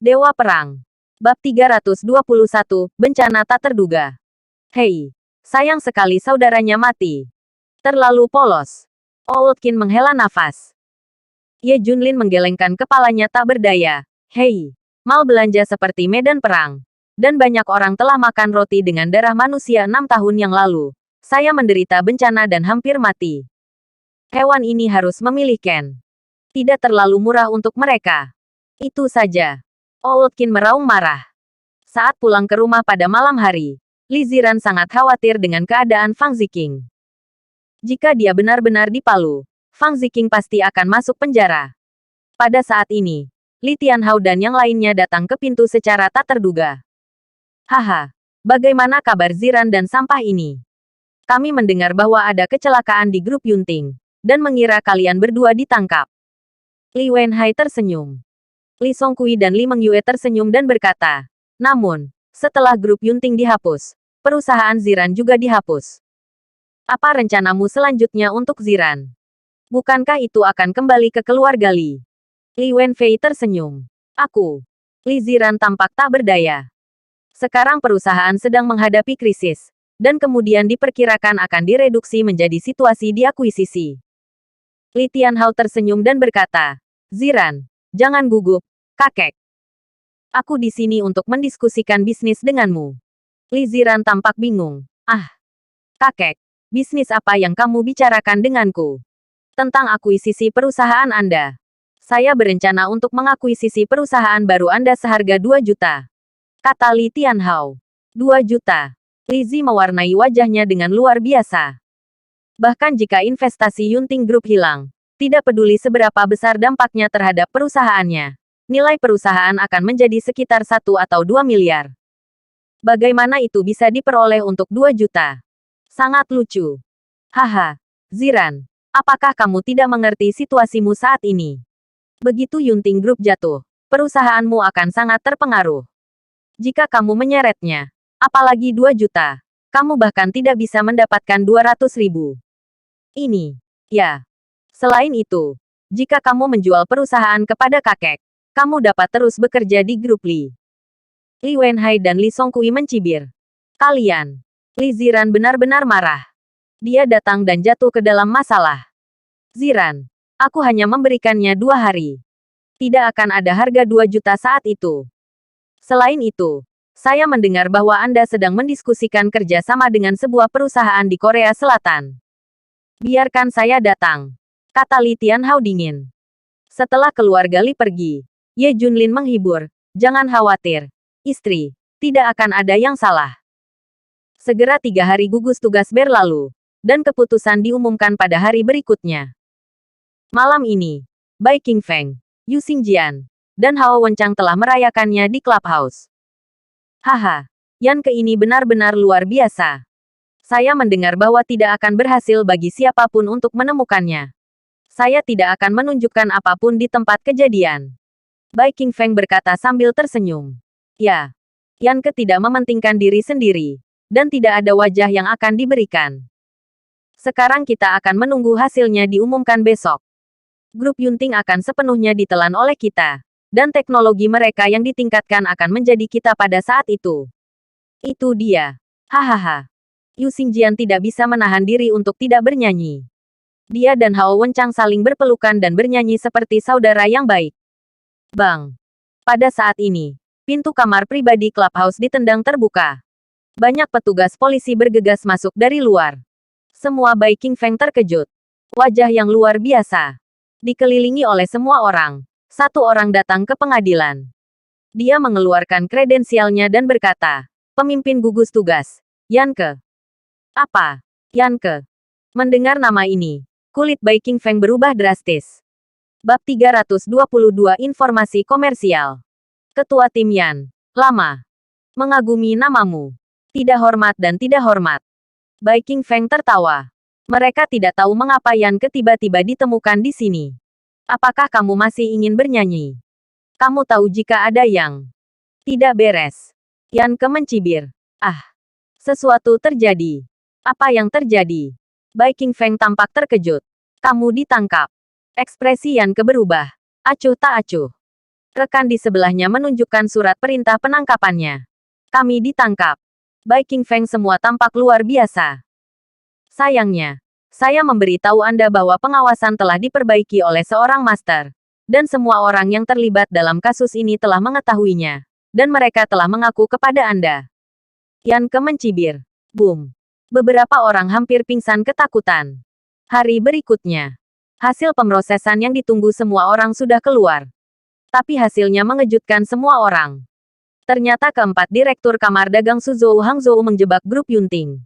Dewa Perang. Bab 321, Bencana Tak Terduga. Hei, sayang sekali saudaranya mati. Terlalu polos. Old Qin menghela nafas. Ye Junlin menggelengkan kepalanya tak berdaya. Hei, mal belanja seperti medan perang. Dan banyak orang telah makan roti dengan darah manusia 6 tahun yang lalu. Saya menderita bencana dan hampir mati. Hewan ini harus memilih Ken. Tidak terlalu murah untuk mereka. Itu saja. Old Qin meraung marah. Saat pulang ke rumah pada malam hari, Li Ziran sangat khawatir dengan keadaan Fang Ziqing. Jika dia benar-benar dipalu, Fang Ziqing pasti akan masuk penjara. Pada saat ini, Li Tianhao dan yang lainnya datang ke pintu secara tak terduga. Haha, bagaimana kabar Ziran dan sampah ini? Kami mendengar bahwa ada kecelakaan di grup Yunting, dan mengira kalian berdua ditangkap. Li Wenhai tersenyum. Li Songqi dan Li Mengyue tersenyum dan berkata, namun, setelah grup Yunting dihapus, perusahaan Ziran juga dihapus. Apa rencanamu selanjutnya untuk Ziran? Bukankah itu akan kembali ke keluarga Li? Li Wenfei tersenyum. Aku. Li Ziran tampak tak berdaya. Sekarang perusahaan sedang menghadapi krisis, dan kemudian diperkirakan akan direduksi menjadi situasi diakuisisi. Li Tianhao tersenyum dan berkata, Ziran, jangan gugup, kakek. Aku di sini untuk mendiskusikan bisnis denganmu. Li Ziran tampak bingung. Ah, kakek, bisnis apa yang kamu bicarakan denganku? Tentang akuisisi perusahaan Anda. Saya berencana untuk mengakuisisi perusahaan baru Anda seharga 2 juta. Kata Li Tianhao. 2 juta. Li Zi mewarnai wajahnya dengan luar biasa. Bahkan jika investasi Yunting Group hilang, tidak peduli seberapa besar dampaknya terhadap perusahaannya, nilai perusahaan akan menjadi sekitar 1 atau 2 miliar. Bagaimana itu bisa diperoleh untuk 2 juta? Sangat lucu. Haha, Ziran, apakah kamu tidak mengerti situasimu saat ini? Begitu Yunting Group jatuh, perusahaanmu akan sangat terpengaruh. Jika kamu menyeretnya, apalagi 2 juta, kamu bahkan tidak bisa mendapatkan 200 ribu. Ini, ya. Selain itu, jika kamu menjual perusahaan kepada kakek, kamu dapat terus bekerja di grup Li. Li Wenhai dan Li Songqi mencibir. Kalian. Li Ziran benar-benar marah. Dia datang dan jatuh ke dalam masalah. Ziran, aku hanya memberikannya 2 hari. Tidak akan ada harga 2 juta saat itu. Selain itu, saya mendengar bahwa Anda sedang mendiskusikan kerjasama dengan sebuah perusahaan di Korea Selatan. Biarkan saya datang, kata Li Tianhao dingin. Setelah keluarga Li pergi, Ye Junlin menghibur, jangan khawatir, istri, tidak akan ada yang salah. Segera 3 hari gugus tugas berlalu, dan keputusan diumumkan pada hari berikutnya. Malam ini, Bai Qingfeng, Yu Xingjian, dan Hao Wenchang telah merayakannya di clubhouse. Haha, Yan Ke ini benar-benar luar biasa. Saya mendengar bahwa tidak akan berhasil bagi siapapun untuk menemukannya. Saya tidak akan menunjukkan apapun di tempat kejadian. Bai Qingfeng berkata sambil tersenyum. Ya, Yan Ke tidak mementingkan diri sendiri, dan tidak ada wajah yang akan diberikan. Sekarang kita akan menunggu hasilnya diumumkan besok. Grup Yunting akan sepenuhnya ditelan oleh kita, dan teknologi mereka yang ditingkatkan akan menjadi kita pada saat itu. Itu dia. Hahaha. Yu Xingjian tidak bisa menahan diri untuk tidak bernyanyi. Dia dan Hao Wenchang saling berpelukan dan bernyanyi seperti saudara yang baik. Bang. Pada saat ini, pintu kamar pribadi clubhouse ditendang terbuka. Banyak petugas polisi bergegas masuk dari luar. Semua Bai Qingfeng terkejut. Wajah yang luar biasa. Dikelilingi oleh semua orang. Satu orang datang ke pengadilan. Dia mengeluarkan kredensialnya dan berkata, pemimpin gugus tugas, Yan Ke. Apa? Yan Ke. Mendengar nama ini, kulit Bai Qingfeng berubah drastis. Bab 322 Informasi Komersial. Ketua Tim Yan. Lama. Mengagumi namamu. Tidak hormat dan tidak hormat. Bai Qingfeng tertawa. Mereka tidak tahu mengapa Yan Ke tiba-tiba ditemukan di sini. Apakah kamu masih ingin bernyanyi? Kamu tahu jika ada yang tidak beres. Yan Ke mencibir. Ah, sesuatu terjadi. Apa yang terjadi? Bai Qingfeng tampak terkejut. Kamu ditangkap. Ekspresi Yan Ke berubah. Acuh tak acuh. Rekan di sebelahnya menunjukkan surat perintah penangkapannya. Kami ditangkap. Bai Qingfeng semua tampak luar biasa. Sayangnya, saya memberitahu Anda bahwa pengawasan telah diperbaiki oleh seorang master. Dan semua orang yang terlibat dalam kasus ini telah mengetahuinya. Dan mereka telah mengaku kepada Anda. Yan Ke mencibir. Boom. Beberapa orang hampir pingsan ketakutan. Hari berikutnya. Hasil pemrosesan yang ditunggu semua orang sudah keluar. Tapi hasilnya mengejutkan semua orang. Ternyata keempat direktur kamar dagang Suzhou Hangzhou menjebak grup Yunting.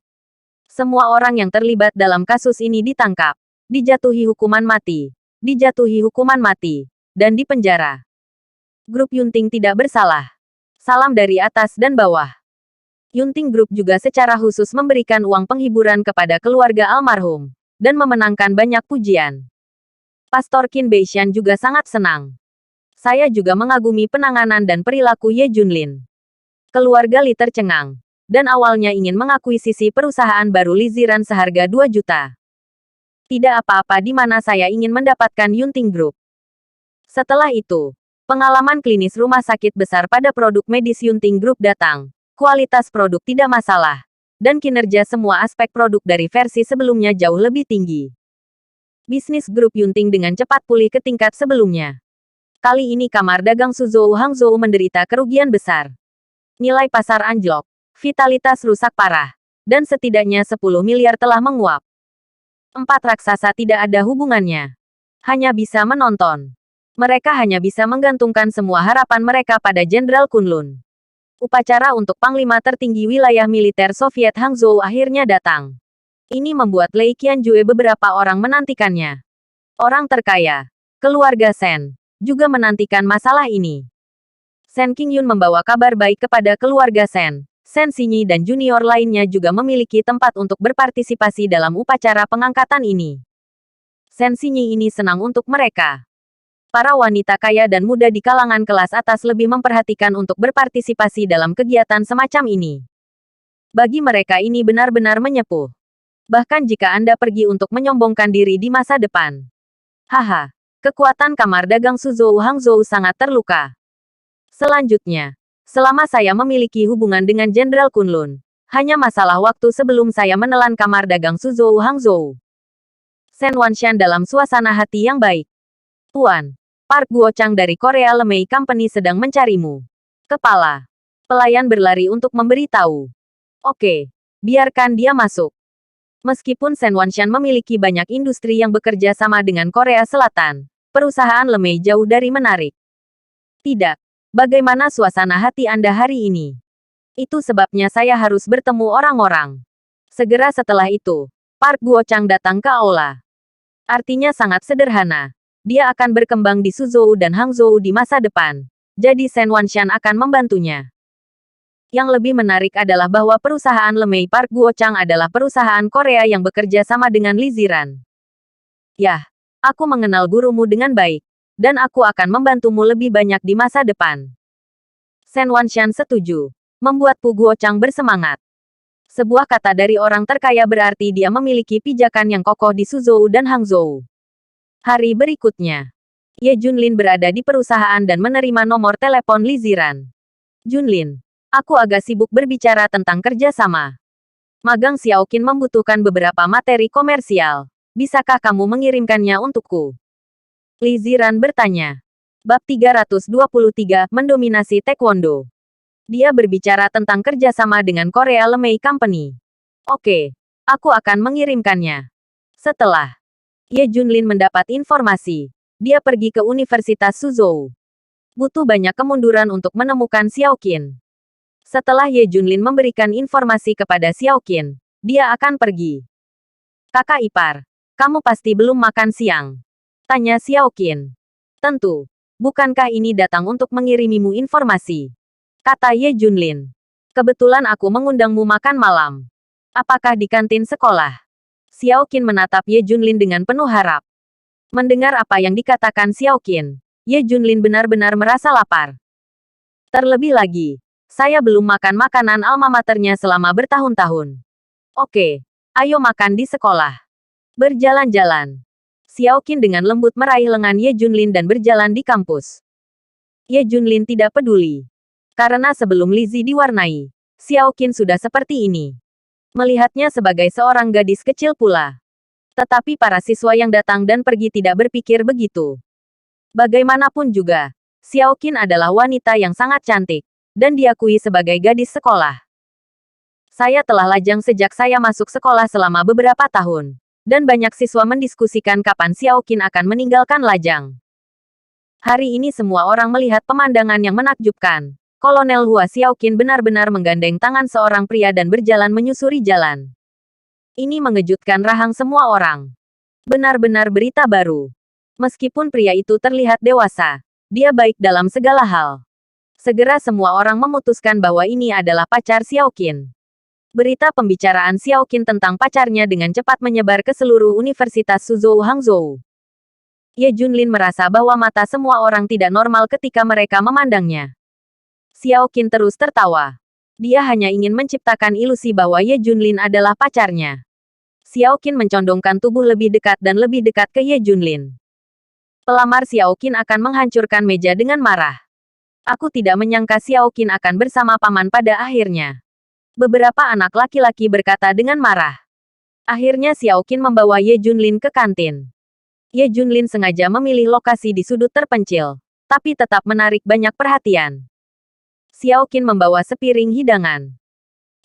Semua orang yang terlibat dalam kasus ini ditangkap, dijatuhi hukuman mati, dan dipenjara. Grup Yunting tidak bersalah. Salam dari atas dan bawah. Yunting Group juga secara khusus memberikan uang penghiburan kepada keluarga almarhum, dan memenangkan banyak pujian. Pastor Qin Beishan juga sangat senang. Saya juga mengagumi penanganan dan perilaku Ye Junlin. Keluarga Li tercengang, dan awalnya ingin mengakuisisi perusahaan baru Liziran seharga 2 juta. Tidak apa-apa di mana saya ingin mendapatkan Yunting Group. Setelah itu, pengalaman klinis rumah sakit besar pada produk medis Yunting Group datang. Kualitas produk tidak masalah, dan kinerja semua aspek produk dari versi sebelumnya jauh lebih tinggi. Bisnis grup Yunting dengan cepat pulih ke tingkat sebelumnya. Kali ini kamar dagang Suzhou Hangzhou menderita kerugian besar. Nilai pasar anjlok, vitalitas rusak parah, dan setidaknya 10 miliar telah menguap. 4 raksasa tidak ada hubungannya. Hanya bisa menonton. Mereka hanya bisa menggantungkan semua harapan mereka pada Jenderal Kunlun. Upacara untuk Panglima tertinggi wilayah militer Soviet Hangzhou akhirnya datang. Ini membuat Lei Qianjue beberapa orang menantikannya. Orang terkaya, keluarga Sen, juga menantikan masalah ini. Sen Qingyun membawa kabar baik kepada keluarga Sen. Sen Xinyi dan junior lainnya juga memiliki tempat untuk berpartisipasi dalam upacara pengangkatan ini. Sen Xinyi ini senang untuk mereka. Para wanita kaya dan muda di kalangan kelas atas lebih memperhatikan untuk berpartisipasi dalam kegiatan semacam ini. Bagi mereka ini benar-benar menyepuh. Bahkan jika Anda pergi untuk menyombongkan diri di masa depan. Haha, kekuatan kamar dagang Suzhou Hangzhou sangat terluka. Selanjutnya, selama saya memiliki hubungan dengan Jenderal Kunlun, hanya masalah waktu sebelum saya menelan kamar dagang Suzhou Hangzhou. Sen Wanshan dalam suasana hati yang baik. Tuan, Park Guochang dari Korea Lemei Company sedang mencarimu. Kepala. Pelayan berlari untuk memberitahu. Oke, biarkan dia masuk. Meskipun Sen Wanshan memiliki banyak industri yang bekerja sama dengan Korea Selatan, perusahaan Lemei jauh dari menarik. Tidak. Bagaimana suasana hati Anda hari ini? Itu sebabnya saya harus bertemu orang-orang. Segera setelah itu, Park Guochang datang ke aula. Artinya sangat sederhana. Dia akan berkembang di Suzhou dan Hangzhou di masa depan. Jadi Sen Wanshan akan membantunya. Yang lebih menarik adalah bahwa perusahaan Lemei Park Guochang adalah perusahaan Korea yang bekerja sama dengan Liziran. Yah, aku mengenal gurumu dengan baik. Dan aku akan membantumu lebih banyak di masa depan. Sen Wanshan setuju. Membuat Pu Guochang bersemangat. Sebuah kata dari orang terkaya berarti dia memiliki pijakan yang kokoh di Suzhou dan Hangzhou. Hari berikutnya, Ye Junlin berada di perusahaan dan menerima nomor telepon Liziran. Junlin, aku agak sibuk berbicara tentang kerjasama. Magang Xiaoqin membutuhkan beberapa materi komersial. Bisakah kamu mengirimkannya untukku? Liziran bertanya. Bab 323, Mendominasi Taekwondo. Dia berbicara tentang kerjasama dengan Korea Lemei Company. Oke, aku akan mengirimkannya. Setelah Ye Junlin mendapat informasi, dia pergi ke Universitas Suzhou. Butuh banyak kemunduran untuk menemukan Xiaoqin. Setelah Ye Junlin memberikan informasi kepada Xiaoqin, dia akan pergi. Kakak ipar, kamu pasti belum makan siang. Tanya Xiaoqin. Tentu, bukankah ini datang untuk mengirimimu informasi? Kata Ye Junlin. Kebetulan aku mengundangmu makan malam. Apakah di kantin sekolah? Xiaoqin menatap Ye Junlin dengan penuh harap. Mendengar apa yang dikatakan Xiaoqin, Ye Junlin benar-benar merasa lapar. Terlebih lagi, saya belum makan makanan alma maternya selama bertahun-tahun. Oke, ayo makan di sekolah. Berjalan-jalan. Xiaoqin dengan lembut meraih lengan Ye Junlin dan berjalan di kampus. Ye Junlin tidak peduli. Karena sebelum Lizzie diwarnai, Xiao Qin sudah seperti ini. Melihatnya sebagai seorang gadis kecil pula. Tetapi para siswa yang datang dan pergi tidak berpikir begitu. Bagaimanapun juga, Xiao Qin adalah wanita yang sangat cantik, dan diakui sebagai gadis sekolah. Saya telah lajang sejak saya masuk sekolah selama beberapa tahun. Dan banyak siswa mendiskusikan kapan Xiao Qin akan meninggalkan lajang. Hari ini semua orang melihat pemandangan yang menakjubkan. Kolonel Hua Xiao Qin benar-benar menggandeng tangan seorang pria dan berjalan menyusuri jalan. Ini mengejutkan rahang semua orang. Benar-benar berita baru. Meskipun pria itu terlihat dewasa, dia baik dalam segala hal. Segera semua orang memutuskan bahwa ini adalah pacar Xiao Qin. Berita pembicaraan Xiao Qin tentang pacarnya dengan cepat menyebar ke seluruh Universitas Suzhou Hangzhou. Ye Junlin merasa bahwa mata semua orang tidak normal ketika mereka memandangnya. Xiao Qin terus tertawa. Dia hanya ingin menciptakan ilusi bahwa Ye Junlin adalah pacarnya. Xiao Qin mencondongkan tubuh lebih dekat dan lebih dekat ke Ye Junlin. Pelamar Xiao Qin akan menghancurkan meja dengan marah. Aku tidak menyangka Xiao Qin akan bersama paman pada akhirnya. Beberapa anak laki-laki berkata dengan marah. Akhirnya Xiao Qin membawa Ye Junlin ke kantin. Ye Junlin sengaja memilih lokasi di sudut terpencil, tapi tetap menarik banyak perhatian. Xiao Qin membawa sepiring hidangan.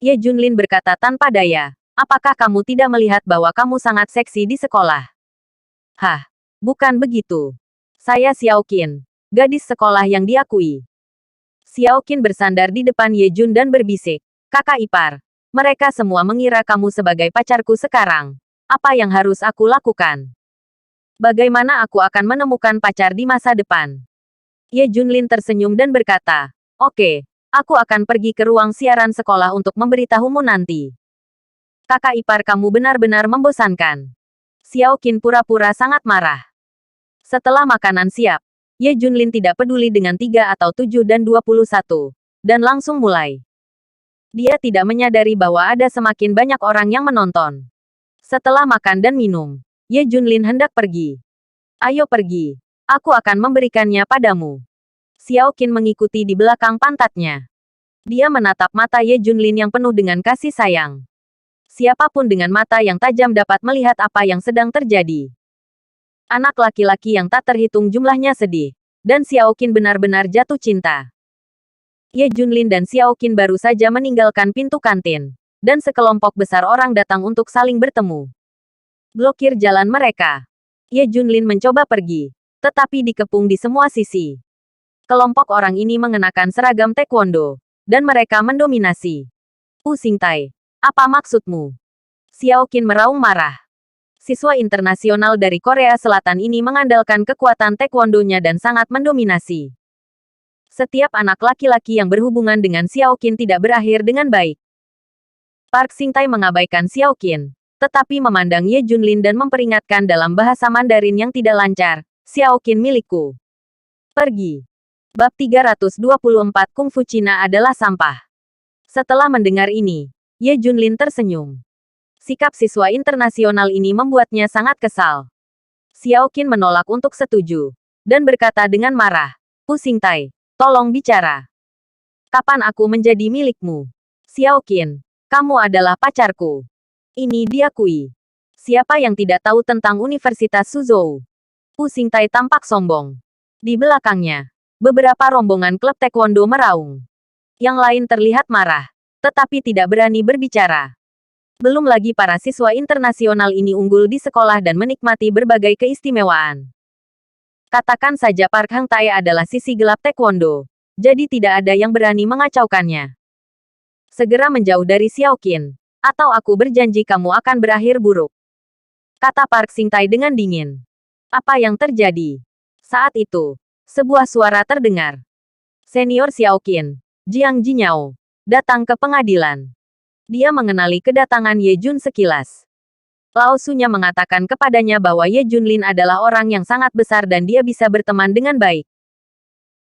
Ye Junlin berkata tanpa daya, apakah kamu tidak melihat bahwa kamu sangat seksi di sekolah? Hah, bukan begitu. Saya Xiao Qin, gadis sekolah yang diakui. Xiao Qin bersandar di depan Ye Jun dan berbisik, kakak ipar, mereka semua mengira kamu sebagai pacarku sekarang. Apa yang harus aku lakukan? Bagaimana aku akan menemukan pacar di masa depan? Ye Junlin tersenyum dan berkata, oke, aku akan pergi ke ruang siaran sekolah untuk memberitahumu nanti. Kakak ipar kamu benar-benar membosankan. Xiao Qin pura-pura sangat marah. Setelah makanan siap, Ye Junlin tidak peduli dengan 3 atau 7 dan 21, dan langsung mulai. Dia tidak menyadari bahwa ada semakin banyak orang yang menonton. Setelah makan dan minum, Ye Junlin hendak pergi. Ayo pergi. Aku akan memberikannya padamu. Xiao Qin mengikuti di belakang pantatnya. Dia menatap mata Ye Junlin yang penuh dengan kasih sayang. Siapapun dengan mata yang tajam dapat melihat apa yang sedang terjadi. Anak laki-laki yang tak terhitung jumlahnya sedih. Dan Xiao Qin benar-benar jatuh cinta. Ye Junlin dan Xiao Qin baru saja meninggalkan pintu kantin. Dan sekelompok besar orang datang untuk saling bertemu. Blokir jalan mereka. Ye Junlin mencoba pergi, tetapi dikepung di semua sisi. Kelompok orang ini mengenakan seragam taekwondo, dan mereka mendominasi. Xingtai, apa maksudmu? Xiao Qin meraung marah. Siswa internasional dari Korea Selatan ini mengandalkan kekuatan taekwondonya dan sangat mendominasi. Setiap anak laki-laki yang berhubungan dengan Xiao Qin tidak berakhir dengan baik. Park Xingtai mengabaikan Xiao Qin, tetapi memandang Ye Junlin dan memperingatkan dalam bahasa Mandarin yang tidak lancar, Xiao Qin milikku. Pergi. Bab 324 Kungfu Cina adalah sampah. Setelah mendengar ini, Ye Junlin tersenyum. Sikap siswa internasional ini membuatnya sangat kesal. Xiao Qin menolak untuk setuju, dan berkata dengan marah, Xingtai, tolong bicara. Kapan aku menjadi milikmu? Xiao Qin, kamu adalah pacarku. Ini diakui. Siapa yang tidak tahu tentang Universitas Suzhou? Xingtai tampak sombong. Di belakangnya, beberapa rombongan klub taekwondo meraung. Yang lain terlihat marah, tetapi tidak berani berbicara. Belum lagi para siswa internasional ini unggul di sekolah dan menikmati berbagai keistimewaan. Katakan saja Park Hang-tae adalah sisi gelap taekwondo, jadi tidak ada yang berani mengacaukannya. Segera menjauh dari Xiao Qin. Atau aku berjanji kamu akan berakhir buruk. Kata Park Xingtai dengan dingin. Apa yang terjadi? Saat itu, sebuah suara terdengar. Senior Xiao Qin, Jiang Jinyao, datang ke pengadilan. Dia mengenali kedatangan Ye Jun sekilas. Lao Sunya mengatakan kepadanya bahwa Ye Junlin adalah orang yang sangat besar dan dia bisa berteman dengan baik.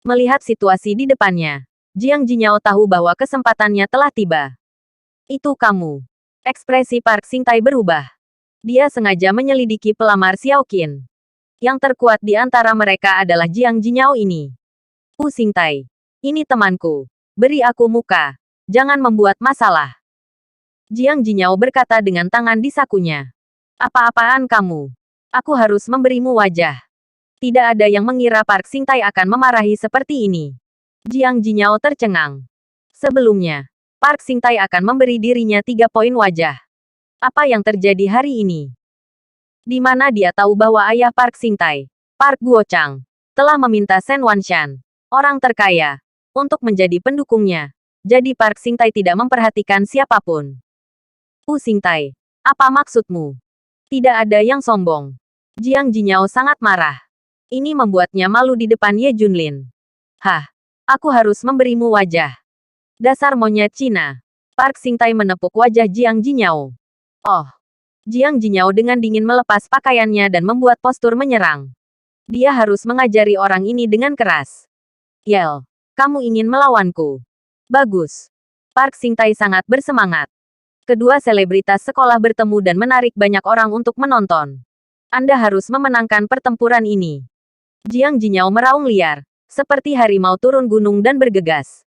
Melihat situasi di depannya, Jiang Jinyao tahu bahwa kesempatannya telah tiba. Itu kamu. Ekspresi Park Xingtai berubah. Dia sengaja menyelidiki pelamar Xiao Qin. Yang terkuat di antara mereka adalah Jiang Jinyao ini. Pu Xingtai, ini temanku. Beri aku muka. Jangan membuat masalah. Jiang Jinyao berkata dengan tangan di sakunya. Apa-apaan kamu? Aku harus memberimu wajah. Tidak ada yang mengira Park Xingtai akan memarahi seperti ini. Jiang Jinyao tercengang. Sebelumnya, Park Xingtai akan memberi dirinya 3 poin wajah. Apa yang terjadi hari ini? Di mana dia tahu bahwa ayah Park Xingtai, Park Guochang, telah meminta Shen Wanshan, orang terkaya, untuk menjadi pendukungnya. Jadi Park Xingtai tidak memperhatikan siapapun. Pu Xingtai, apa maksudmu? Tidak ada yang sombong. Jiang Jinyao sangat marah. Ini membuatnya malu di depan Ye Junlin. Hah, aku harus memberimu wajah. Dasar monyet Cina. Park Xingtai menepuk wajah Jiang Jinyao. Oh. Jiang Jinyao dengan dingin melepas pakaiannya dan membuat postur menyerang. Dia harus mengajari orang ini dengan keras. Yel, kamu ingin melawanku? Bagus. Park Xingtai sangat bersemangat. Kedua selebritas sekolah bertemu dan menarik banyak orang untuk menonton. Anda harus memenangkan pertempuran ini. Jiang Jinyao meraung liar, seperti harimau turun gunung dan bergegas.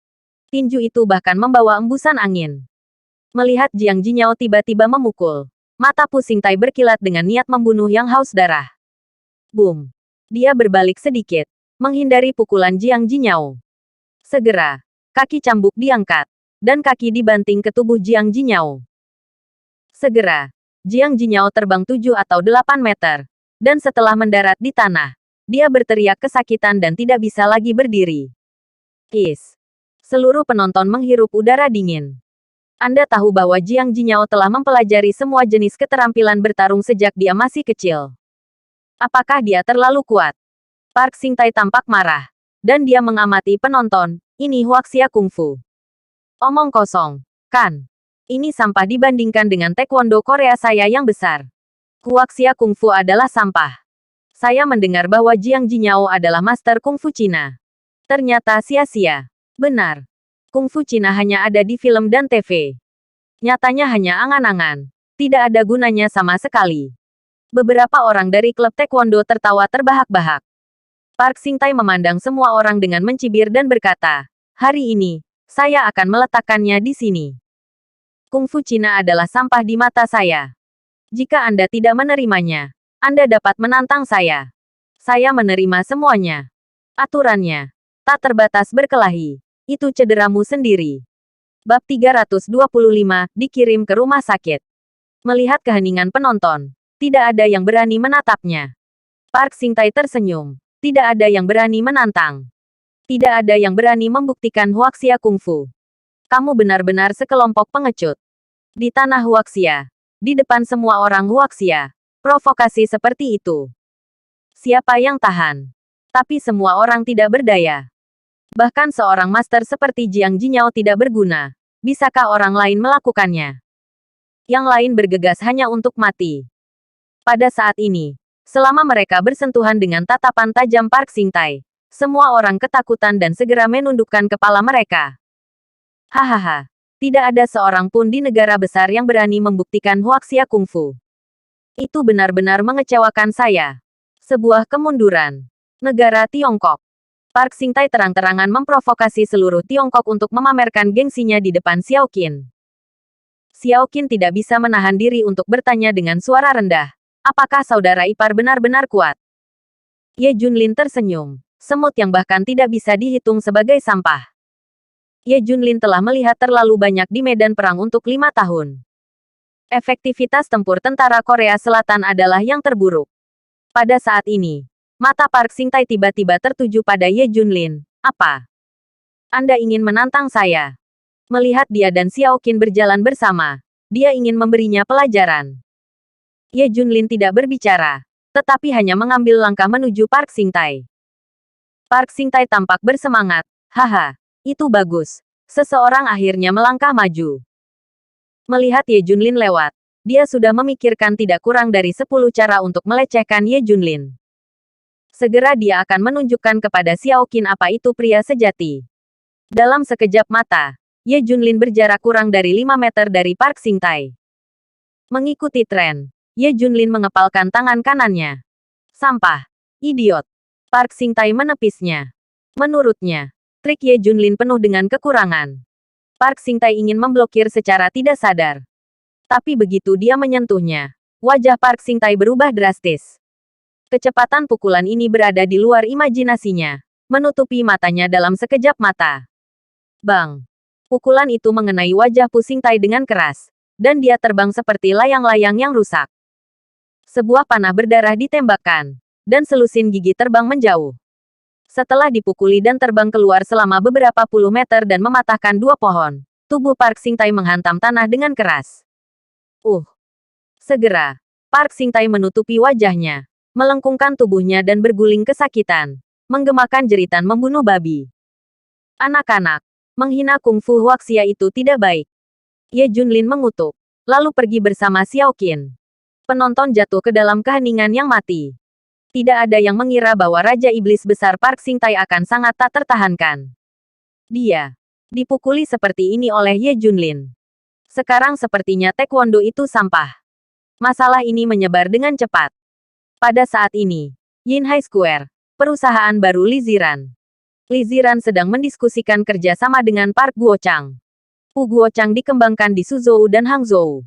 Tinju itu bahkan membawa embusan angin. Melihat Jiang Jinyao tiba-tiba memukul, mata Pu Xingtai berkilat dengan niat membunuh yang haus darah. Boom! Dia berbalik sedikit, menghindari pukulan Jiang Jinyao. Segera, kaki cambuk diangkat, dan kaki dibanting ke tubuh Jiang Jinyao. Segera, Jiang Jinyao terbang 7 atau 8 meter, dan setelah mendarat di tanah, dia berteriak kesakitan dan tidak bisa lagi berdiri. Seluruh penonton menghirup udara dingin. Anda tahu bahwa Jiang Jinyao telah mempelajari semua jenis keterampilan bertarung sejak dia masih kecil. Apakah dia terlalu kuat? Park Xingtai tampak marah, dan dia mengamati penonton. Ini Huaxia Kungfu. Omong kosong, kan? Ini sampah dibandingkan dengan taekwondo Korea saya yang besar. Huaxia Kungfu adalah sampah. Saya mendengar bahwa Jiang Jinyao adalah master kungfu Cina. Ternyata sia-sia. Benar. Kungfu Cina hanya ada di film dan TV. Nyatanya hanya angan-angan. Tidak ada gunanya sama sekali. Beberapa orang dari klub taekwondo tertawa terbahak-bahak. Park Xingtai memandang semua orang dengan mencibir dan berkata, hari ini, saya akan meletakkannya di sini. Kungfu Cina adalah sampah di mata saya. Jika Anda tidak menerimanya, Anda dapat menantang saya. Saya menerima semuanya. Aturannya, tak terbatas berkelahi. Itu cederamu sendiri. Bab 325, dikirim ke rumah sakit. Melihat keheningan penonton, tidak ada yang berani menatapnya. Park Xingtai tersenyum. Tidak ada yang berani menantang. Tidak ada yang berani membuktikan Huaxia Kungfu. Kamu benar-benar sekelompok pengecut. Di tanah Huaxia. Di depan semua orang Huaxia. Provokasi seperti itu. Siapa yang tahan? Tapi semua orang tidak berdaya. Bahkan seorang master seperti Jiang Jinyao tidak berguna. Bisakah orang lain melakukannya? Yang lain bergegas hanya untuk mati. Pada saat ini, selama mereka bersentuhan dengan tatapan tajam Park Xingtai, semua orang ketakutan dan segera menundukkan kepala mereka. Hahaha, tidak ada seorang pun di negara besar yang berani membuktikan Huaxia Kungfu. Itu benar-benar mengecewakan saya. Sebuah kemunduran. Negara Tiongkok. Park Xingtai terang-terangan memprovokasi seluruh Tiongkok untuk memamerkan gengsinya di depan Xiao Qin. Xiao Qin tidak bisa menahan diri untuk bertanya dengan suara rendah. Apakah saudara ipar benar-benar kuat? Ye Junlin tersenyum. Semut yang bahkan tidak bisa dihitung sebagai sampah. Ye Junlin telah melihat terlalu banyak di medan perang untuk 5 tahun. Efektivitas tempur tentara Korea Selatan adalah yang terburuk. Pada saat ini, mata Park Xingtai tiba-tiba tertuju pada Ye Junlin. Apa? Anda ingin menantang saya? Melihat dia dan Xiao Qin berjalan bersama, dia ingin memberinya pelajaran. Ye Junlin tidak berbicara, tetapi hanya mengambil langkah menuju Park Xingtai. Park Xingtai tampak bersemangat. Haha, itu bagus. Seseorang akhirnya melangkah maju. Melihat Ye Junlin lewat, dia sudah memikirkan tidak kurang dari 10 cara untuk melecehkan Ye Junlin. Segera dia akan menunjukkan kepada Xiao Qin apa itu pria sejati. Dalam sekejap mata, Ye Junlin berjarak kurang dari 5 meter dari Park Xingtai. Mengikuti tren, Ye Junlin mengepalkan tangan kanannya. Sampah. Idiot. Park Xingtai menepisnya. Menurutnya, trik Ye Junlin penuh dengan kekurangan. Park Xingtai ingin memblokir secara tidak sadar. Tapi begitu dia menyentuhnya, wajah Park Xingtai berubah drastis. Kecepatan pukulan ini berada di luar imajinasinya, menutupi matanya dalam sekejap mata. Bang! Pukulan itu mengenai wajah Pu Xingtai dengan keras, dan dia terbang seperti layang-layang yang rusak. Sebuah panah berdarah ditembakkan, dan selusin gigi terbang menjauh. Setelah dipukuli dan terbang keluar selama beberapa puluh meter dan mematahkan dua pohon, tubuh Park Xingtai menghantam tanah dengan keras. Segera, Park Xingtai menutupi wajahnya, melengkungkan tubuhnya dan berguling kesakitan, menggemakan jeritan membunuh babi. Anak-anak, menghina kungfu Huaxia itu tidak baik. Ye Junlin mengutuk, lalu pergi bersama Xiao Qin. Penonton jatuh ke dalam keheningan yang mati. Tidak ada yang mengira bahwa Raja Iblis Besar Park Xingtai akan sangat tak tertahankan. Dia dipukuli seperti ini oleh Ye Junlin. Sekarang sepertinya taekwondo itu sampah. Masalah ini menyebar dengan cepat. Pada saat ini, Yinhai Square, perusahaan baru Li Ziran. Li Ziran sedang mendiskusikan kerjasama dengan Park Guochang. Pu Guochang dikembangkan di Suzhou dan Hangzhou.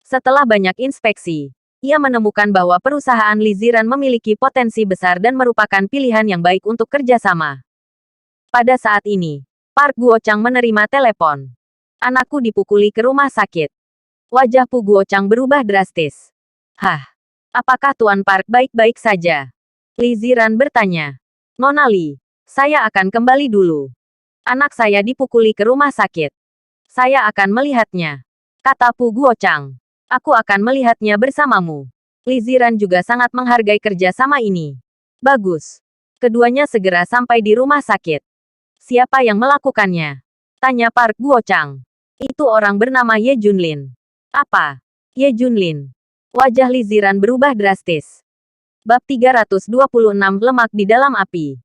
Setelah banyak inspeksi, ia menemukan bahwa perusahaan Li Ziran memiliki potensi besar dan merupakan pilihan yang baik untuk kerjasama. Pada saat ini, Park Guochang menerima telepon. Anakku dipukuli ke rumah sakit. Wajah Pu Guochang berubah drastis. Hah? Apakah Tuan Park baik-baik saja? Li Ziran bertanya. Nona Li, saya akan kembali dulu. Anak saya dipukuli ke rumah sakit. Saya akan melihatnya. Kata Pu Guochang. Aku akan melihatnya bersamamu. Li Ziran juga sangat menghargai kerjasama ini. Bagus. Keduanya segera sampai di rumah sakit. Siapa yang melakukannya? Tanya Park Guochang. Itu orang bernama Ye Junlin. Apa? Ye Junlin. Wajah Li Ziran berubah drastis. Bab 326 Lemak di dalam api.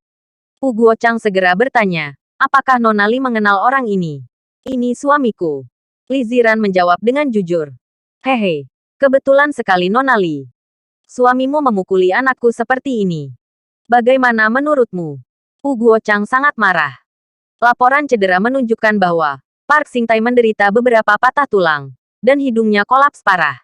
Pu Guochang segera bertanya, apakah Nona Li mengenal orang ini? Ini suamiku. Li Ziran menjawab dengan jujur. Hehe, kebetulan sekali Nona Li. Suamimu memukuli anakku seperti ini. Bagaimana menurutmu? Pu Guochang sangat marah. Laporan cedera menunjukkan bahwa Park Xingtai menderita beberapa patah tulang, dan hidungnya kolaps parah.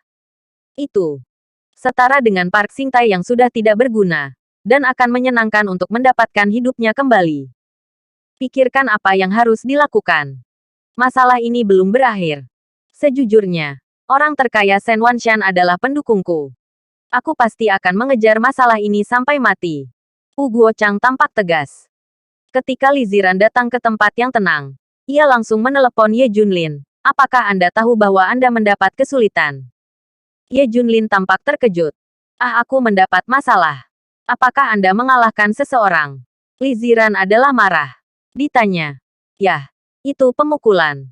Itu setara dengan Park Xingtai yang sudah tidak berguna, dan akan menyenangkan untuk mendapatkan hidupnya kembali. Pikirkan apa yang harus dilakukan. Masalah ini belum berakhir. Sejujurnya, orang terkaya Shen Wanshan adalah pendukungku. Aku pasti akan mengejar masalah ini sampai mati. Pu Guochang tampak tegas. Ketika Li Ziran datang ke tempat yang tenang, ia langsung menelepon Ye Junlin. Apakah Anda tahu bahwa Anda mendapat kesulitan? Ye Junlin tampak terkejut. Aku mendapat masalah. Apakah Anda mengalahkan seseorang? Li Ziran adalah marah. Ditanya. Yah, itu pemukulan.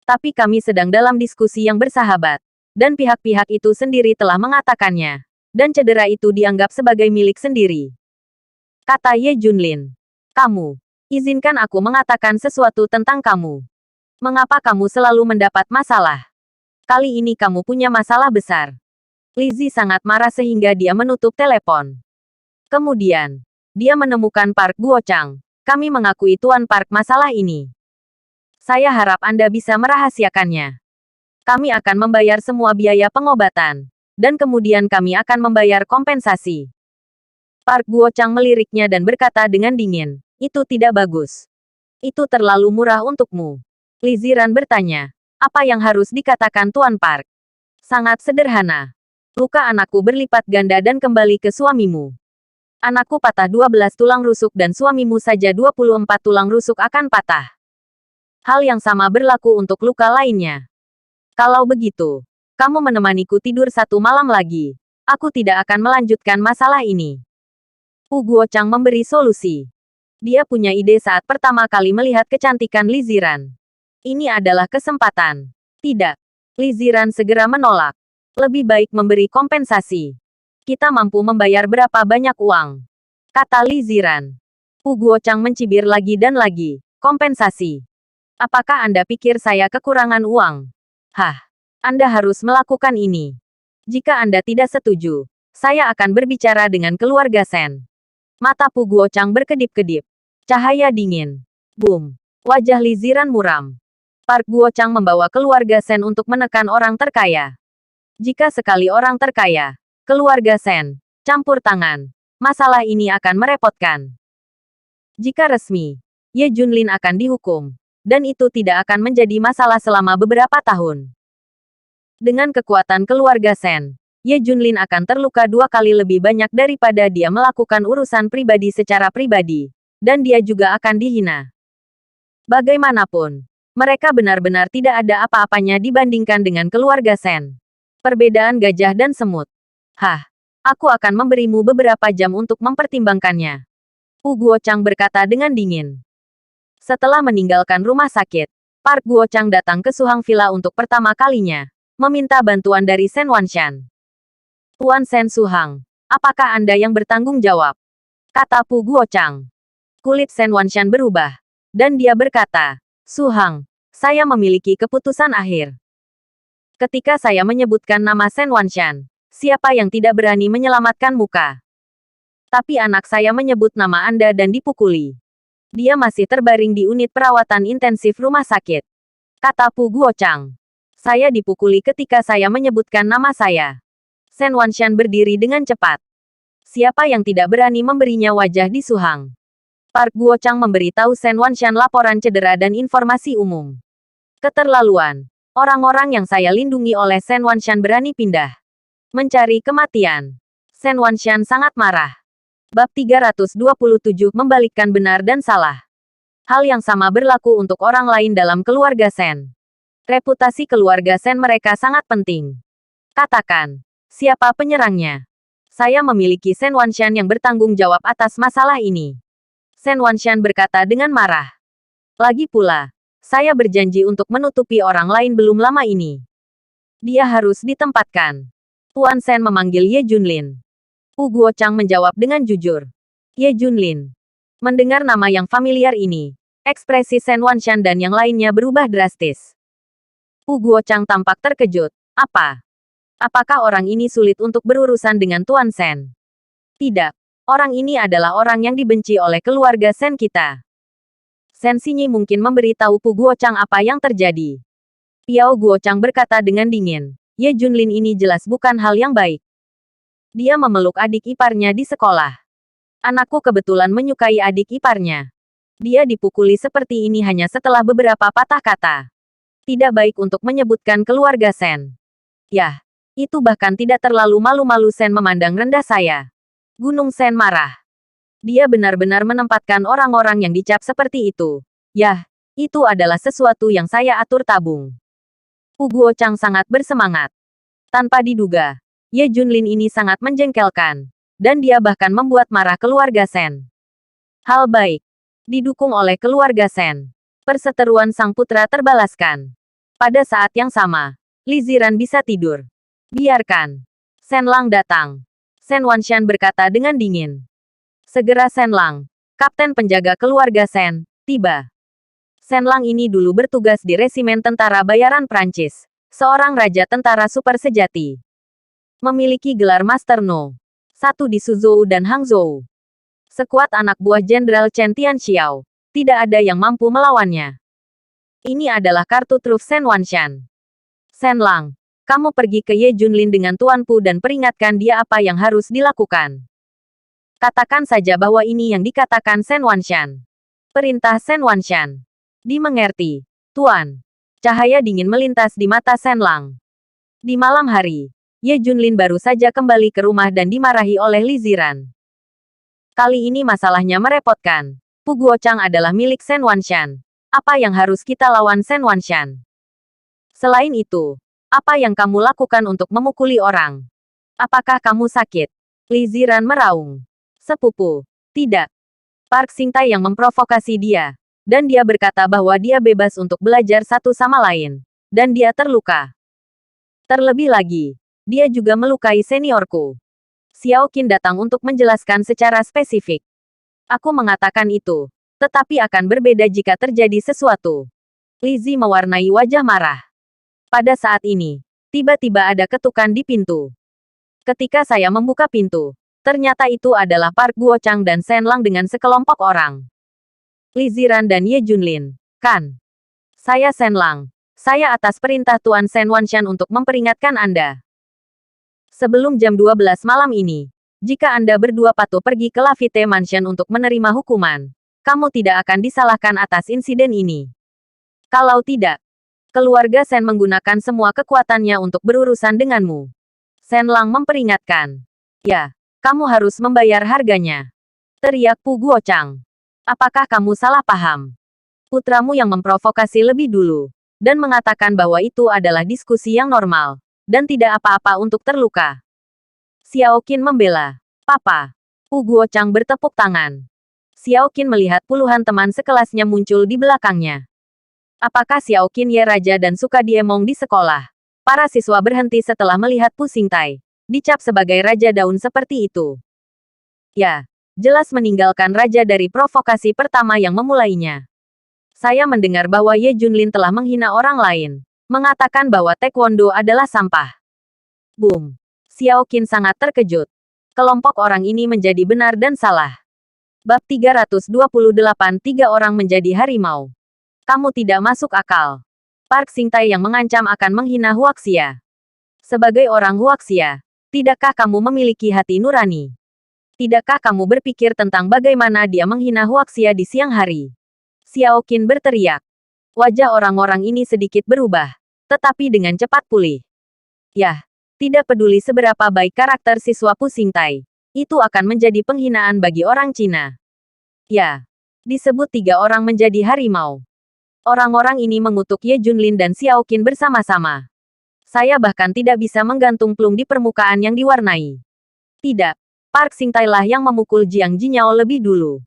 Tapi kami sedang dalam diskusi yang bersahabat. Dan pihak-pihak itu sendiri telah mengatakannya. Dan cedera itu dianggap sebagai milik sendiri. Kata Ye Junlin. Kamu, izinkan aku mengatakan sesuatu tentang kamu. Mengapa kamu selalu mendapat masalah? Kali ini kamu punya masalah besar. Li Zi sangat marah sehingga dia menutup telepon. Kemudian, dia menemukan Park Guochang. Kami mengakui Tuan Park masalah ini. Saya harap Anda bisa merahasiakannya. Kami akan membayar semua biaya pengobatan. Dan kemudian kami akan membayar kompensasi. Park Guochang meliriknya dan berkata dengan dingin, itu tidak bagus. Itu terlalu murah untukmu. Li Ziran bertanya, apa yang harus dikatakan Tuan Park? Sangat sederhana. Luka anakku berlipat ganda dan kembali ke suamimu. Anakku patah 12 tulang rusuk dan suamimu saja 24 tulang rusuk akan patah. Hal yang sama berlaku untuk luka lainnya. Kalau begitu, kamu menemaniku tidur satu malam lagi. Aku tidak akan melanjutkan masalah ini. Pu Guochang memberi solusi. Dia punya ide saat pertama kali melihat kecantikan Li Ziran. Ini adalah kesempatan. Tidak. Li Ziran segera menolak. Lebih baik memberi kompensasi. Kita mampu membayar berapa banyak uang? Kata Li Ziran. Pu Guochang mencibir lagi dan lagi. Kompensasi. Apakah Anda pikir saya kekurangan uang? Hah. Anda harus melakukan ini. Jika Anda tidak setuju, saya akan berbicara dengan keluarga Shen. Mata Pu Guochang berkedip-kedip. Cahaya dingin. Boom. Wajah Li Ziran muram. Park Guochang membawa keluarga Sen untuk menekan orang terkaya. Jika sekali orang terkaya, keluarga Sen, campur tangan, masalah ini akan merepotkan. Jika resmi, Ye Junlin akan dihukum, dan itu tidak akan menjadi masalah selama beberapa tahun. Dengan kekuatan keluarga Sen, Ye Junlin akan terluka 2 kali lebih banyak daripada dia melakukan urusan pribadi secara pribadi, dan dia juga akan dihina. Bagaimanapun, mereka benar-benar tidak ada apa-apanya dibandingkan dengan keluarga Sen. Perbedaan gajah dan semut. Hah, aku akan memberimu beberapa jam untuk mempertimbangkannya. Pu Guochang berkata dengan dingin. Setelah meninggalkan rumah sakit, Park Guochang datang ke Suhang Villa untuk pertama kalinya, meminta bantuan dari Sen Wanshan. Tuan Sen Suhang, apakah Anda yang bertanggung jawab? Kata Pu Guochang. Kulit Sen Wanshan berubah, dan dia berkata, Suhang, saya memiliki keputusan akhir. Ketika saya menyebutkan nama Sen Wanshan, siapa yang tidak berani menyelamatkan muka? Tapi anak saya menyebut nama Anda dan dipukuli. Dia masih terbaring di unit perawatan intensif rumah sakit. Kata Pu Guochang. Saya dipukuli ketika saya menyebutkan nama saya. Sen Wanshan berdiri dengan cepat. Siapa yang tidak berani memberinya wajah di Suhang? Park Guochang memberitahu Sen Wanshan laporan cedera dan informasi umum. Keterlaluan. Orang-orang yang saya lindungi oleh Sen Wanshan berani pindah. Mencari kematian. Sen Wanshan sangat marah. Bab 327 membalikkan benar dan salah. Hal yang sama berlaku untuk orang lain dalam keluarga Sen. Reputasi keluarga Sen mereka sangat penting. Katakan, siapa penyerangnya? Saya memiliki Sen Wanshan yang bertanggung jawab atas masalah ini. Sen Wanshan berkata dengan marah. Lagi pula, saya berjanji untuk menutupi orang lain belum lama ini. Dia harus ditempatkan. Tuan Sen memanggil Ye Junlin. Pu Guochang menjawab dengan jujur. Ye Junlin. Mendengar nama yang familiar ini, ekspresi Sen Wanshan dan yang lainnya berubah drastis. Pu Guochang tampak terkejut. Apa? Apakah orang ini sulit untuk berurusan dengan Tuan Sen? Tidak. Orang ini adalah orang yang dibenci oleh keluarga Sen kita. Sen Xinyi mungkin memberitahu Pu Guochang apa yang terjadi. Piao Guochang berkata dengan dingin. Ye Junlin ini jelas bukan hal yang baik. Dia memeluk adik iparnya di sekolah. Anakku kebetulan menyukai adik iparnya. Dia dipukuli seperti ini hanya setelah beberapa patah kata. Tidak baik untuk menyebutkan keluarga Sen. Yah, itu bahkan tidak terlalu malu-malu. Sen memandang rendah saya. Gunung Sen marah. Dia benar-benar menempatkan orang-orang yang dicap seperti itu. Yah, itu adalah sesuatu yang saya atur tabung. Pu Guochang sangat bersemangat. Tanpa diduga, Ye Junlin ini sangat menjengkelkan. Dan dia bahkan membuat marah keluarga Sen. Hal baik. Didukung oleh keluarga Sen. Perseteruan sang putra terbalaskan. Pada saat yang sama, Li Ziran bisa tidur. Biarkan Sen Lang datang. Sen Wanshan berkata dengan dingin. Segera Sen Lang, kapten penjaga keluarga Sen, tiba. Sen Lang ini dulu bertugas di resimen tentara bayaran Prancis, seorang raja tentara super sejati. Memiliki gelar Master No. 1 di Suzhou dan Hangzhou. Sekuat anak buah Jenderal Chen Tianxiao, tidak ada yang mampu melawannya. Ini adalah kartu truf Sen Wanshan. Sen Lang, kamu pergi ke Ye Junlin dengan Tuan Pu dan peringatkan dia apa yang harus dilakukan. Katakan saja bahwa ini yang dikatakan Sen Wanshan. Perintah Sen Wanshan. Dimengerti, Tuan. Cahaya dingin melintas di mata Sen Lang. Di malam hari, Ye Junlin baru saja kembali ke rumah dan dimarahi oleh Li Ziran. Kali ini masalahnya merepotkan. Pu Guochang adalah milik Sen Wanshan. Apa yang harus kita lawan Sen Wanshan? Selain itu, apa yang kamu lakukan untuk memukuli orang? Apakah kamu sakit? Li Ziran meraung. Sepupu. Tidak. Park Xingtai yang memprovokasi dia. Dan dia berkata bahwa dia bebas untuk belajar satu sama lain. Dan dia terluka. Terlebih lagi, dia juga melukai seniorku. Xiao Qin datang untuk menjelaskan secara spesifik. Aku mengatakan itu. Tetapi akan berbeda jika terjadi sesuatu. Li Zi mewarnai wajah marah. Pada saat ini, tiba-tiba ada ketukan di pintu. Ketika saya membuka pintu, ternyata itu adalah Park Guochang dan Sen Lang dengan sekelompok orang. Li Ziran dan Ye Junlin. Kan? Saya Shen Lang. Saya atas perintah Tuan Shen Wanshan untuk memperingatkan Anda. Sebelum jam 12 malam ini, jika Anda berdua patuh pergi ke Lafite Mansion untuk menerima hukuman, kamu tidak akan disalahkan atas insiden ini. Kalau tidak, keluarga Shen menggunakan semua kekuatannya untuk berurusan denganmu. Shen Lang memperingatkan. Ya, kamu harus membayar harganya. Teriak Pu Guochang. Apakah kamu salah paham? Putramu yang memprovokasi lebih dulu, dan mengatakan bahwa itu adalah diskusi yang normal, dan tidak apa-apa untuk terluka. Xiao Qin membela. Papa. Pu Guochang bertepuk tangan. Xiao Qin melihat puluhan teman sekelasnya muncul di belakangnya. Apakah Xiao Qin Ye Raja dan suka diemong di sekolah? Para siswa berhenti setelah melihat Pu Xingtai dicap sebagai Raja Daun seperti itu. Ya, jelas meninggalkan Raja dari provokasi pertama yang memulainya. Saya mendengar bahwa Ye Junlin telah menghina orang lain, mengatakan bahwa Taekwondo adalah sampah. Boom. Xiao Qin sangat terkejut. Kelompok orang ini menjadi benar dan salah. Bab 328 Tiga orang menjadi harimau. Kamu tidak masuk akal. Park Xingtai yang mengancam akan menghina Huaxia. Sebagai orang Huaxia, tidakkah kamu memiliki hati nurani? Tidakkah kamu berpikir tentang bagaimana dia menghina Huaxia di siang hari? Xiao Qin berteriak. Wajah orang-orang ini sedikit berubah, tetapi dengan cepat pulih. Yah, tidak peduli seberapa baik karakter siswa Pu Xingtai, itu akan menjadi penghinaan bagi orang Cina. Ya, disebut tiga orang menjadi harimau. Orang-orang ini mengutuk Ye Junlin dan Xiao Qin bersama-sama. Saya bahkan tidak bisa menggantung plung di permukaan yang diwarnai. Tidak, Park Xingtai lah yang memukul Jiang Jinyao lebih dulu.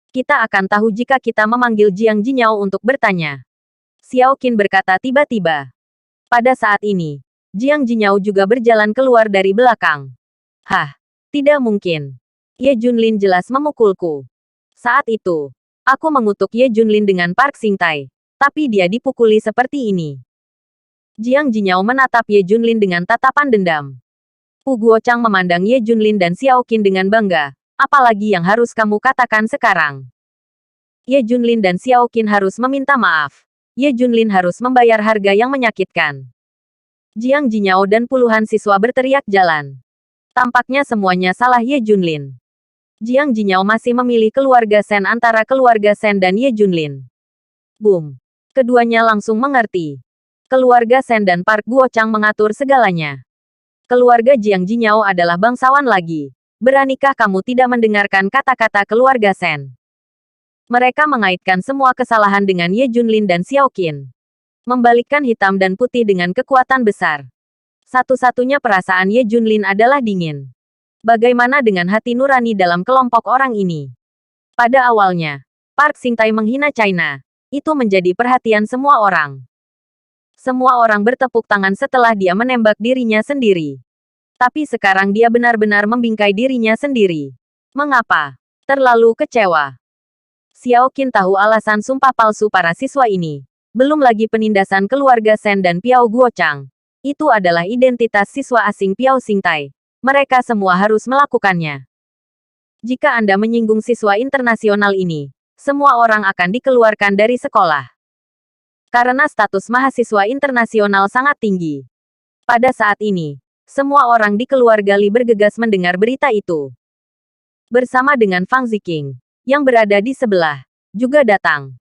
Kita akan tahu jika kita memanggil Jiang Jinyao untuk bertanya. Xiao Qin berkata tiba-tiba. Pada saat ini, Jiang Jinyao juga berjalan keluar dari belakang. Hah, tidak mungkin. Ye Junlin jelas memukulku. Saat itu, aku mengutuk Ye Junlin dengan Park Xingtai. Tapi dia dipukuli seperti ini. Jiang Jinyao menatap Ye Junlin dengan tatapan dendam. Pu Guochang memandang Ye Junlin dan Xiao Qin dengan bangga. Apalagi yang harus kamu katakan sekarang? Ye Junlin dan Xiao Qin harus meminta maaf. Ye Junlin harus membayar harga yang menyakitkan. Jiang Jinyao dan puluhan siswa berteriak jalan. Tampaknya semuanya salah Ye Junlin. Jiang Jinyao masih memilih keluarga Shen antara keluarga Shen dan Ye Junlin. Boom. Keduanya langsung mengerti. Keluarga Shen dan Park Guochang mengatur segalanya. Keluarga Jiang Jinyao adalah bangsawan lagi. Beranikah kamu tidak mendengarkan kata-kata keluarga Shen? Mereka mengaitkan semua kesalahan dengan Ye Junlin dan Xiao Qin. Membalikkan hitam dan putih dengan kekuatan besar. Satu-satunya perasaan Ye Junlin adalah dingin. Bagaimana dengan hati nurani dalam kelompok orang ini? Pada awalnya, Park Xingtai menghina China. Itu menjadi perhatian semua orang. Semua orang bertepuk tangan setelah dia menembak dirinya sendiri. Tapi sekarang dia benar-benar membingkai dirinya sendiri. Mengapa? Terlalu kecewa. Xiao Qin tahu alasan sumpah palsu para siswa ini. Belum lagi penindasan keluarga Shen dan Piao Guochang. Itu adalah identitas siswa asing Piao Xingtai. Mereka semua harus melakukannya. Jika Anda menyinggung siswa internasional ini, semua orang akan dikeluarkan dari sekolah. Karena status mahasiswa internasional sangat tinggi. Pada saat ini, semua orang di keluarga Li bergegas mendengar berita itu. Bersama dengan Fang Ziqing, yang berada di sebelah, juga datang.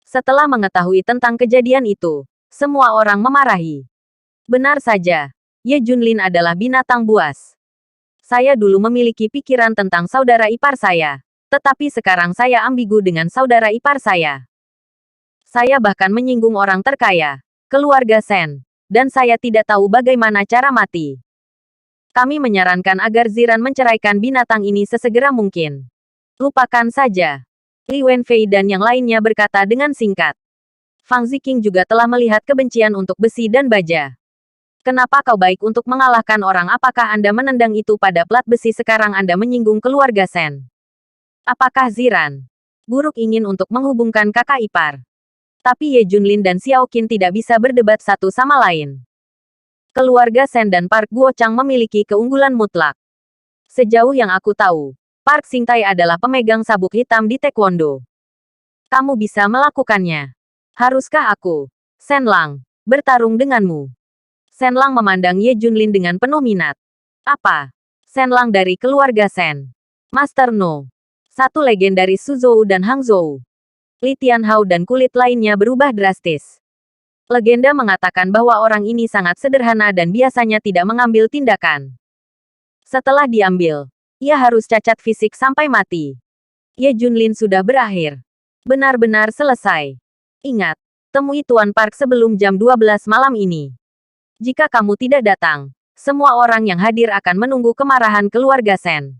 Setelah mengetahui tentang kejadian itu, semua orang memarahi. Benar saja, Ye Junlin adalah binatang buas. Saya dulu memiliki pikiran tentang saudara ipar saya. Tetapi sekarang saya ambigu dengan saudara ipar saya. Saya bahkan menyinggung orang terkaya, keluarga Shen, dan saya tidak tahu bagaimana cara mati. Kami menyarankan agar Ziran menceraikan binatang ini sesegera mungkin. Lupakan saja. Li Wenfei dan yang lainnya berkata dengan singkat. Fang Ziqing juga telah melihat kebencian untuk besi dan baja. Kenapa kau baik untuk mengalahkan orang? Apakah Anda menendang itu pada plat besi? Sekarang Anda menyinggung keluarga Shen. Apakah Ziran buruk ingin untuk menghubungkan kakak ipar? Tapi Ye Junlin dan Xiao Qin tidak bisa berdebat satu sama lain. Keluarga Shen dan Park Guochang memiliki keunggulan mutlak. Sejauh yang aku tahu, Park Xingtai adalah pemegang sabuk hitam di Taekwondo. Kamu bisa melakukannya. Haruskah aku, Shen Lang, bertarung denganmu? Shen Lang memandang Ye Junlin dengan penuh minat. Apa? Shen Lang dari keluarga Shen. Master No. Satu legendaris Suzhou dan Hangzhou. Li Tianhao dan kulit lainnya berubah drastis. Legenda mengatakan bahwa orang ini sangat sederhana dan biasanya tidak mengambil tindakan. Setelah diambil, ia harus cacat fisik sampai mati. Ye Junlin sudah berakhir. Benar-benar selesai. Ingat, temui Tuan Park sebelum jam 12 malam ini. Jika kamu tidak datang, semua orang yang hadir akan menunggu kemarahan keluarga Shen.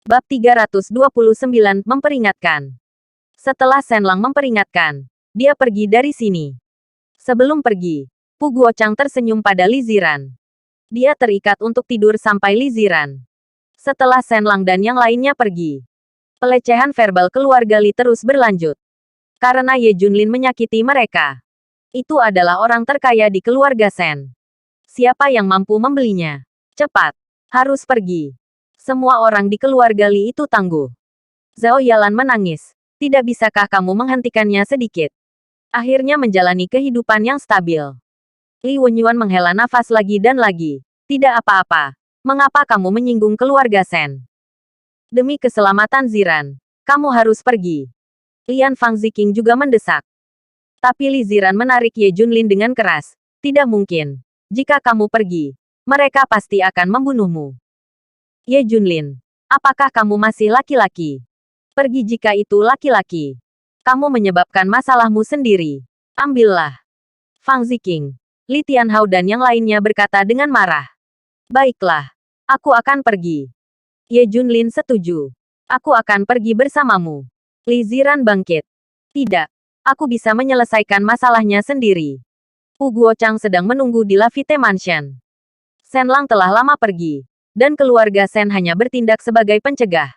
Bab 329 memperingatkan. Setelah Shen Lang memperingatkan, dia pergi dari sini. Sebelum pergi, Pu Guochang tersenyum pada Li Ziran. Dia terikat untuk tidur sampai Li Ziran. Setelah Shen Lang dan yang lainnya pergi, pelecehan verbal keluarga Li terus berlanjut. Karena Ye Junlin menyakiti mereka. Itu adalah orang terkaya di keluarga Shen. Siapa yang mampu membelinya? Cepat, harus pergi. Semua orang di keluarga Li itu tangguh. Zhao Yalan menangis. Tidak bisakah kamu menghentikannya sedikit? Akhirnya menjalani kehidupan yang stabil. Li Wenyuan menghela nafas lagi dan lagi. Tidak apa-apa. Mengapa kamu menyinggung keluarga Shen? Demi keselamatan Ziran, kamu harus pergi. Lian Fang Ziqing juga mendesak. Tapi Li Ziran menarik Ye Junlin dengan keras. Tidak mungkin. Jika kamu pergi, mereka pasti akan membunuhmu. Ye Junlin, apakah kamu masih laki-laki? Pergi jika itu laki-laki. Kamu menyebabkan masalahmu sendiri. Ambillah. Fang Ziqing, Li Tianhao dan yang lainnya berkata dengan marah. Baiklah, aku akan pergi. Ye Junlin setuju. Aku akan pergi bersamamu. Li Ziran bangkit. Tidak, aku bisa menyelesaikan masalahnya sendiri. Pu Guochang sedang menunggu di Lafite Mansion. Shen Lang telah lama pergi, dan keluarga Shen hanya bertindak sebagai pencegah.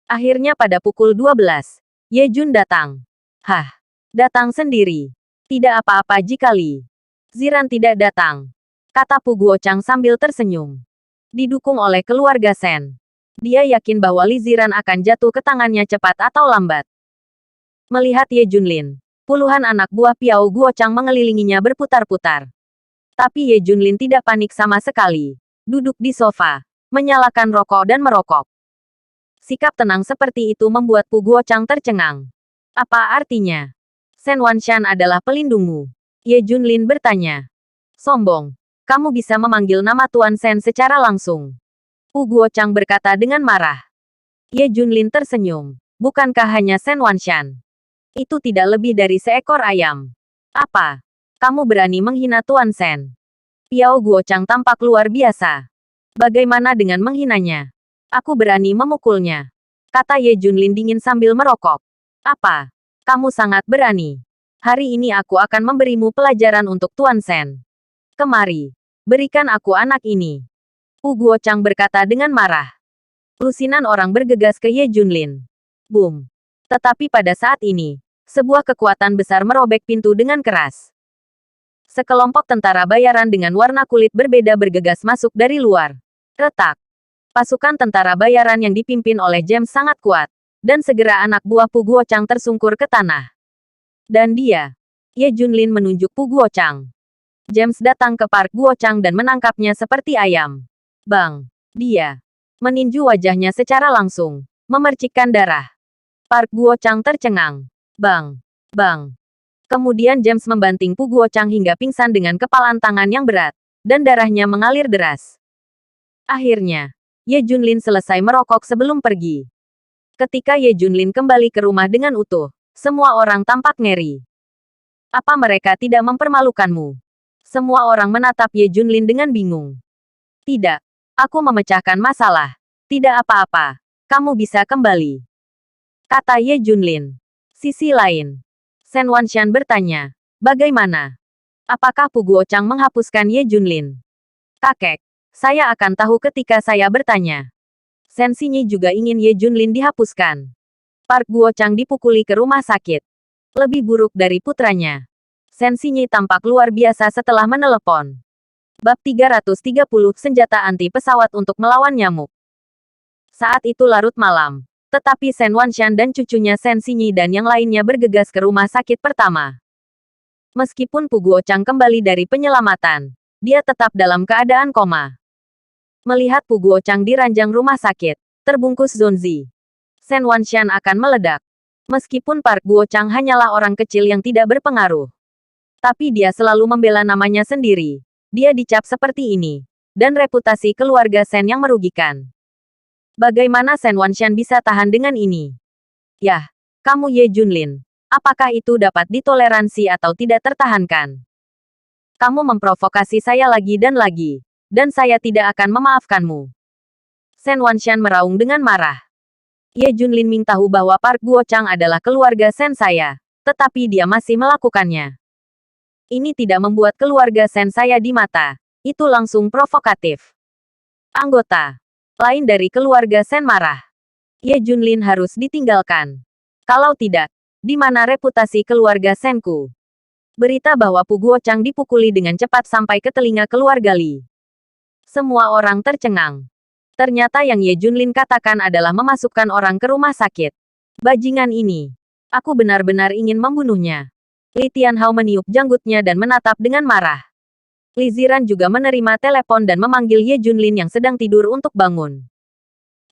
Akhirnya pada pukul 12, Ye Jun datang. Hah, datang sendiri. Tidak apa-apa jika Li Ziran tidak datang, kata Pu Guochang sambil tersenyum. Didukung oleh keluarga Shen, dia yakin bahwa Li Ziran akan jatuh ke tangannya cepat atau lambat. Melihat Ye Junlin, puluhan anak buah Piao Guochang mengelilinginya berputar-putar. Tapi Ye Junlin tidak panik sama sekali. Duduk di sofa, menyalakan rokok dan merokok. Sikap tenang seperti itu membuat Pu Guochang tercengang. Apa artinya? Shen Wanshan adalah pelindungmu? Ye Junlin bertanya. Sombong. Kamu bisa memanggil nama Tuan Shen secara langsung. Pu Guochang berkata dengan marah. Ye Junlin tersenyum. Bukankah hanya Shen Wanshan? Itu tidak lebih dari seekor ayam. Apa? Kamu berani menghina Tuan Shen? Piao Guochang tampak luar biasa. Bagaimana dengan menghinanya? Aku berani memukulnya, kata Ye Junlin dingin sambil merokok. Apa? Kamu sangat berani. Hari ini aku akan memberimu pelajaran untuk Tuan Shen. Kemari, berikan aku anak ini. Pu Guochang berkata dengan marah. Lusinan orang bergegas ke Ye Junlin. Boom. Tetapi pada saat ini, sebuah kekuatan besar merobek pintu dengan keras. Sekelompok tentara bayaran dengan warna kulit berbeda bergegas masuk dari luar. Retak. Pasukan tentara bayaran yang dipimpin oleh James sangat kuat, dan segera anak buah Pu Guochang tersungkur ke tanah. Dan dia, Ye Junlin menunjuk Pu Guochang. James datang ke Park Guochang dan menangkapnya seperti ayam. Bang! Dia meninju wajahnya secara langsung, memercikkan darah. Park Guochang tercengang. Bang! Bang! Kemudian James membanting Pu Guochang hingga pingsan dengan kepalan tangan yang berat, dan darahnya mengalir deras. Akhirnya, Ye Junlin selesai merokok sebelum pergi. Ketika Ye Junlin kembali ke rumah dengan utuh, semua orang tampak ngeri. Apa mereka tidak mempermalukanmu? Semua orang menatap Ye Junlin dengan bingung. Tidak, aku memecahkan masalah. Tidak apa-apa, kamu bisa kembali, kata Ye Junlin. Sisi lain, Shen Wanshan bertanya, bagaimana? Apakah Pu Guochang menghapuskan Ye Junlin? Kakek, saya akan tahu ketika saya bertanya. Shen Xinyi juga ingin Ye Junlin dihapuskan. Park Guochang dipukuli ke rumah sakit. Lebih buruk dari putranya. Shen Xinyi tampak luar biasa setelah menelepon. Bab 330 Senjata Anti Pesawat untuk Melawan Nyamuk. Saat itu larut malam. Tetapi Shen Wanshan dan cucunya Shen Xinyi dan yang lainnya bergegas ke rumah sakit pertama. Meskipun Pu Guochang kembali dari penyelamatan, dia tetap dalam keadaan koma. Melihat Pu Guochang di ranjang rumah sakit, terbungkus Zonzi, Shen Wanshan akan meledak. Meskipun Park Guochang hanyalah orang kecil yang tidak berpengaruh, tapi dia selalu membela namanya sendiri. Dia dicap seperti ini, dan reputasi keluarga Shen yang merugikan. Bagaimana Shen Wanshan bisa tahan dengan ini? Yah, kamu Ye Junlin. Apakah itu dapat ditoleransi atau tidak tertahankan? Kamu memprovokasi saya lagi, dan saya tidak akan memaafkanmu. Shen Wanshan meraung dengan marah. Ye Junlin Ming tahu bahwa Park Guochang adalah keluarga Shen saya, tetapi dia masih melakukannya. Ini tidak membuat keluarga Shen saya di mata. Itu langsung provokatif. Anggota lain dari keluarga Shen marah. Ye Junlin harus ditinggalkan. Kalau tidak, di mana reputasi keluarga Shenku? Berita bahwa Pu Guochang dipukuli dengan cepat sampai ke telinga keluarga Li. Semua orang tercengang. Ternyata yang Ye Junlin katakan adalah memasukkan orang ke rumah sakit. Bajingan ini. Aku benar-benar ingin membunuhnya. Li Tianhao meniup janggutnya dan menatap dengan marah. Li Ziran juga menerima telepon dan memanggil Ye Junlin yang sedang tidur untuk bangun.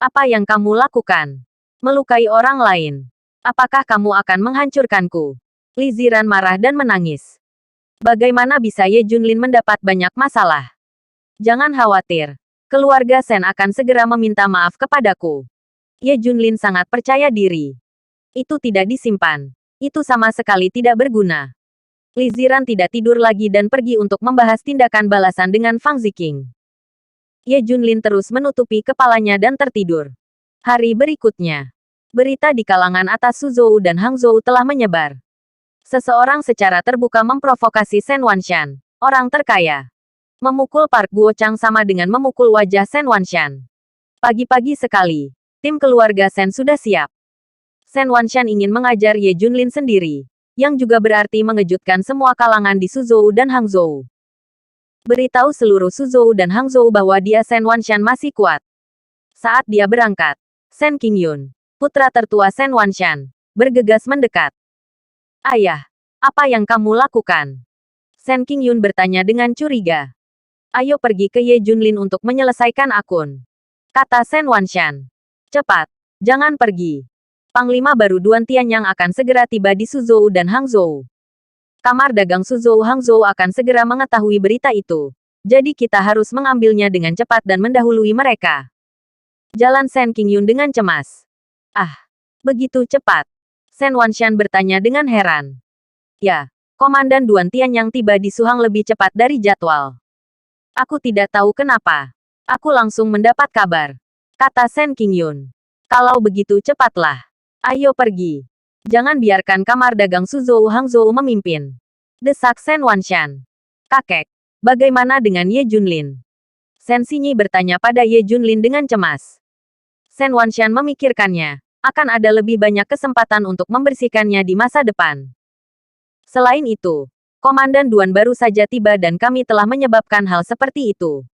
Apa yang kamu lakukan? Melukai orang lain. Apakah kamu akan menghancurkanku? Li Ziran marah dan menangis. Bagaimana bisa Ye Junlin mendapat banyak masalah? Jangan khawatir. Keluarga Shen akan segera meminta maaf kepadaku. Ye Junlin sangat percaya diri. Itu tidak disimpan. Itu sama sekali tidak berguna. Li Ziran tidak tidur lagi dan pergi untuk membahas tindakan balasan dengan Fang Ziqing. Ye Junlin terus menutupi kepalanya dan tertidur. Hari berikutnya, berita di kalangan atas Suzhou dan Hangzhou telah menyebar. Seseorang secara terbuka memprovokasi Shen Wanshan, orang terkaya. Memukul Park Guochang sama dengan memukul wajah Shen Wanshan. Pagi-pagi sekali, tim keluarga Shen sudah siap. Shen Wanshan ingin mengajar Ye Junlin sendiri, yang juga berarti mengejutkan semua kalangan di Suzhou dan Hangzhou. Beritahu seluruh Suzhou dan Hangzhou bahwa dia Shen Wanshan masih kuat. Saat dia berangkat, Shen Qingyun, putra tertua Shen Wanshan, bergegas mendekat. Ayah, apa yang kamu lakukan? Shen Qingyun bertanya dengan curiga. Ayo pergi ke Ye Junlin untuk menyelesaikan akun, kata Shen Wanshan. Cepat, jangan pergi. Panglima baru Duan Tianyang akan segera tiba di Suzhou dan Hangzhou. Kamar dagang Suzhou Hangzhou akan segera mengetahui berita itu. Jadi kita harus mengambilnya dengan cepat dan mendahului mereka. Jalan Shen Qingyun dengan cemas. Ah, begitu cepat? Shen Wanshan bertanya dengan heran. Ya, Komandan Duan Tianyang tiba di Suhang lebih cepat dari jadwal. Aku tidak tahu kenapa. Aku langsung mendapat kabar, kata Shen Qingyun. Kalau begitu cepatlah. Ayo pergi. Jangan biarkan kamar dagang Suzhou Hangzhou memimpin, desak Shen Wanshan. Kakek, bagaimana dengan Ye Junlin? Shen Xinyi bertanya pada Ye Junlin dengan cemas. Shen Wanshan memikirkannya. Akan ada lebih banyak kesempatan untuk membersihkannya di masa depan. Selain itu, Komandan Duan baru saja tiba dan kami telah menyebabkan hal seperti itu.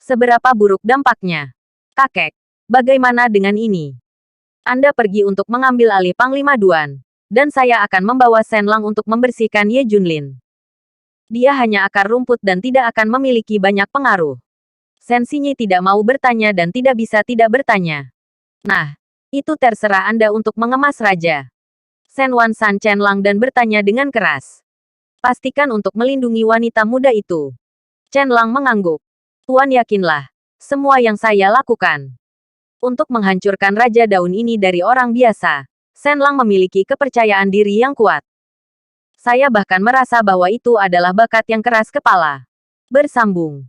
Seberapa buruk dampaknya? Kakek, bagaimana dengan ini? Anda pergi untuk mengambil alih Panglima Duan, dan saya akan membawa Shen Lang untuk membersihkan Ye Junlin. Dia hanya akar rumput dan tidak akan memiliki banyak pengaruh. Shen Xinyi tidak mau bertanya dan tidak bisa tidak bertanya. Nah, itu terserah Anda untuk mengemas raja. Shen Wanshan Chen Lang dan bertanya dengan keras. Pastikan untuk melindungi wanita muda itu. Chen Lang mengangguk. Tuan yakinlah, semua yang saya lakukan untuk menghancurkan Raja Daun ini dari orang biasa. Shen Lang memiliki kepercayaan diri yang kuat. Saya bahkan merasa bahwa itu adalah bakat yang keras kepala. Bersambung.